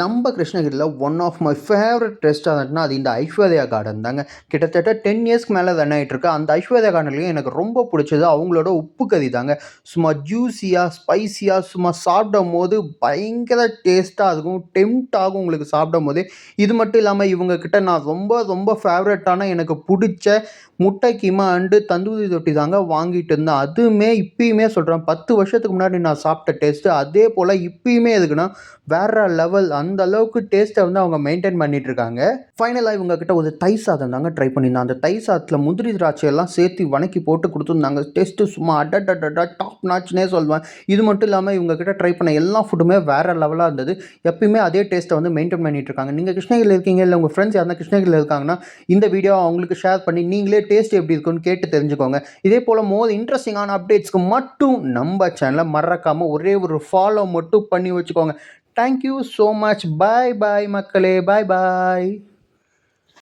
நம்ம கிருஷ்ணகிரியில் one of my favourite ரெஸ்டாரண்ட்னா அது இந்த ஐஸ்வர்யா கார்டன் தாங்க. கிட்டத்தட்ட 10 இயர்ஸ்க்கு மேலே ரன் ஆகிட்டுருக்கு. அந்த ஐஸ்வர்யா கார்டன்லேயும் எனக்கு ரொம்ப பிடிச்சது அவங்களோட உப்பு கறி தாங்க. சும்மா ஜூஸியாக ஸ்பைஸியாக சும்மா சாப்பிடும் போது பயங்கர டேஸ்ட்டாக இருக்கும், டெம்ட் ஆகும் உங்களுக்கு சாப்பிடும் போது. இது மட்டும் இல்லாமல் இவங்கக்கிட்ட நான் ரொம்ப ரொம்ப ஃபேவரட்டான எனக்கு பிடிச்ச முட்டை கீமா அண்டு தந்தூரி ரொட்டி தாங்க வாங்கிட்டு இருந்தேன். அதுவுமே இப்பயுமே சொல்கிறேன், 10 வருஷத்துக்கு முன்னாடி நான் சாப்பிட்ட டேஸ்ட்டு அதே போல் இப்பயுமே எதுக்குன்னா வேற லெவல். அந்த அளவுக்கு டேஸ்ட்டை வந்து அவங்க மெயின்டைன் பண்ணிட்டு இருக்காங்க. ஃபைனலாக இவங்க கிட்ட ஒரு தை சாதம் தாங்க ட்ரை பண்ணியிருந்தேன். அந்த தை சாதத்தில் முந்திரி திராட்சை எல்லாம் சேர்த்து வணக்கி போட்டு கொடுத்துருந்தாங்க. டேஸ்ட்டு சும்மா அடடடடா டாப் நாச்னே சொல்வேன். இது மட்டும் இல்லாமல் இவங்க கிட்ட ட்ரை பண்ண எல்லா ஃபுட்டுமே வேற லெவலாக இருந்தது. எப்பயுமே அதே டேஸ்ட்டை வந்து மெயின்டைன் பண்ணிட்டு இருக்காங்க. நீங்கள் கிருஷ்ணகிரியில் இருக்கீங்க, இல்லை உங்கள் ஃப்ரெண்ட்ஸ் யாருன்னா கிருஷ்ணகிரியில் இருக்காங்கன்னா இந்த வீடியோ அவங்களுக்கு ஷேர் பண்ணி நீங்களே டேஸ்ட் எப்படி இருக்குன்னு கேட்டு தெரிஞ்சுக்கோங்க. இதே போல் மோர் இன்ட்ரெஸ்டிங்கான அப்டேட்ஸ்க்கு மட்டும் நம்ம சேனலை மறக்காமல் ஒரே ஒரு ஃபாலோ மட்டும் பண்ணி வச்சுக்கோங்க. Thank you so much. Bye bye மக்களே. Bye bye.